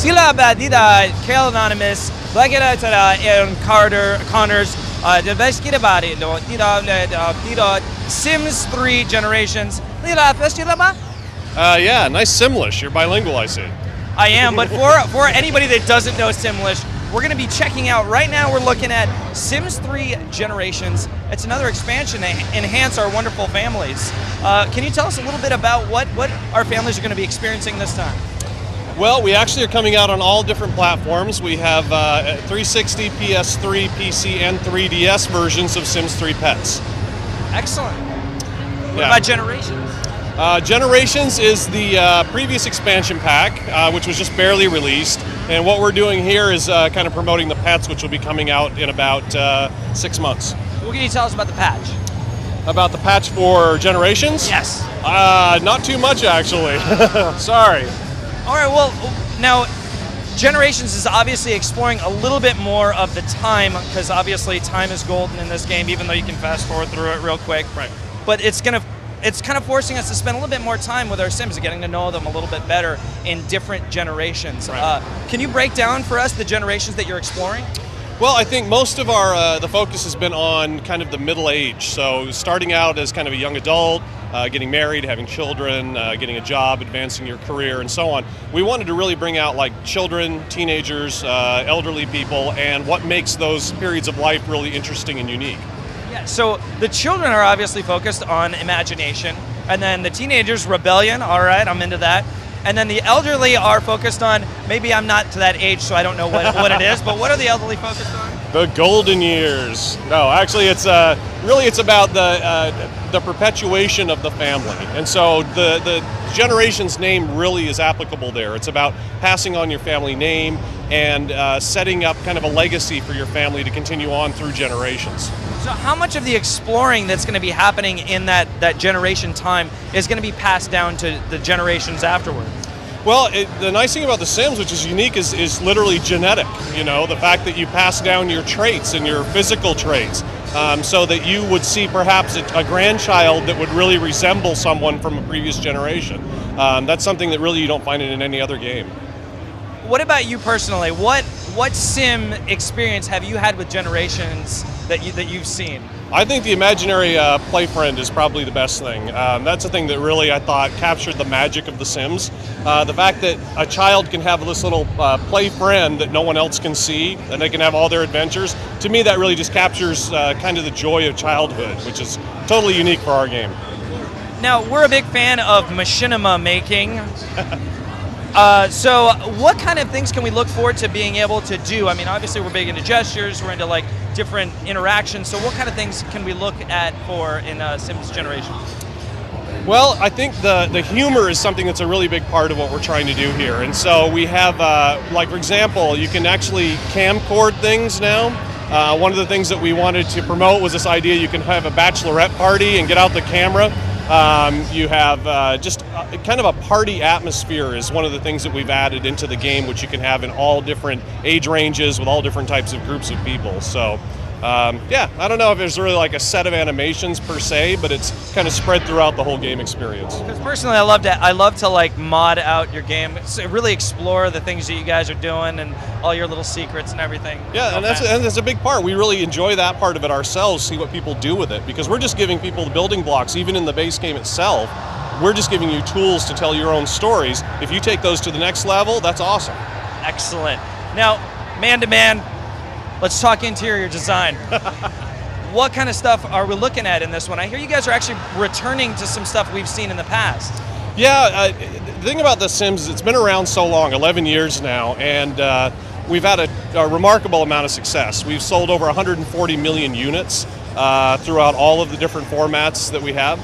Sila ba dida Kale Anonymous, Blackera Aaron Connors, the best kid about it, dida Sims 3 Generations. Dida festival ba? Yeah, nice Simlish. You're bilingual, I see. I am, but for anybody that doesn't know Simlish, we're going to be checking out, right now we're looking at Sims 3 Generations. It's another expansion to enhance our wonderful families. Can you tell us a little bit about what our families are going to be experiencing this time? Well, we actually are coming out on all different platforms. We have 360, PS3, PC, and 3DS versions of Sims 3 Pets. Excellent. What about Generations? Generations is the previous expansion pack, which was just barely released. And what we're doing here is kind of promoting the pets, which will be coming out in about 6 months. What can you tell us about the patch? About the patch for Generations? Yes. Not too much, actually. Sorry. All right, well, now, Generations is obviously exploring a little bit more of the time, because obviously time is golden in this game, even though you can fast forward through it real quick. Right. But it's kind of forcing us to spend a little bit more time with our Sims, getting to know them a little bit better in different generations. Right. Can you break down for us the generations that you're exploring? Well, I think most of our the focus has been on kind of the middle age. So starting out as kind of a young adult, getting married, having children, getting a job, advancing your career, and so on. We wanted to really bring out like children, teenagers, elderly people, and what makes those periods of life really interesting and unique. Yeah, so the children are obviously focused on imagination, and then the teenagers, rebellion, all right, I'm into that. And then the elderly are focused on, maybe I'm not to that age, so I don't know what it is, but what are the elderly focused on? The golden years. No, actually it's really it's about the perpetuation of the family. And so the Generations name really is applicable there. It's about passing on your family name and setting up kind of a legacy for your family to continue on through generations. So how much of the exploring that's going to be happening in that generation time is going to be passed down to the generations afterward? Well, the nice thing about The Sims, which is unique, is literally genetic. You know, the fact that you pass down your traits and your physical traits, so that you would see perhaps a grandchild that would really resemble someone from a previous generation. That's something that really you don't find in any other game. What about you personally? What Sim experience have you had with Generations that you've seen? I think the imaginary play friend is probably the best thing. That's the thing that really, I thought, captured the magic of The Sims. The fact that a child can have this little play friend that no one else can see, and they can have all their adventures, to me that really just captures kind of the joy of childhood, which is totally unique for our game. Now, we're a big fan of machinima making. So what kind of things can we look forward to being able to do? I mean, obviously we're big into gestures, we're into like different interactions, so what kind of things can we look at for in Sims Generations? Well, I think the humor is something that's a really big part of what we're trying to do here. And so we have, like for example, you can actually camcord things now. One of the things that we wanted to promote was this idea you can have a bachelorette party and get out the camera. You have just kind of a party atmosphere is one of the things that we've added into the game, which you can have in all different age ranges with all different types of groups of people. So yeah, I don't know if there's really like a set of animations per se, but it's kind of spread throughout the whole game experience. Because personally, I love to like mod out your game, so really explore the things that you guys are doing and all your little secrets and everything. Yeah, and that's a big part. We really enjoy that part of it ourselves, see what people do with it, because we're just giving people the building blocks, even in the base game itself. We're just giving you tools to tell your own stories. If you take those to the next level, that's awesome. Excellent. Now, man to man, let's talk interior design. What kind of stuff are we looking at in this one? I hear you guys are actually returning to some stuff we've seen in the past. Yeah, the thing about The Sims is it's been around so long, 11 years now, and we've had a remarkable amount of success. We've sold over 140 million units throughout all of the different formats that we have.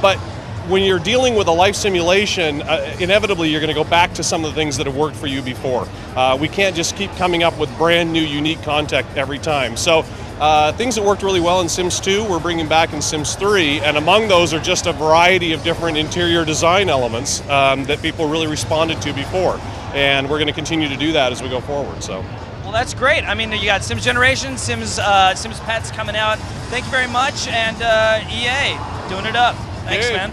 But when you're dealing with a life simulation, inevitably you're going to go back to some of the things that have worked for you before. We can't just keep coming up with brand new, unique content every time. So things that worked really well in Sims 2, we're bringing back in Sims 3, and among those are just a variety of different interior design elements that people really responded to before. And we're going to continue to do that as we go forward. So. Well, that's great. I mean, you got Sims Generation, Sims Pets coming out. Thank you very much, and EA, doing it up. Thanks, man.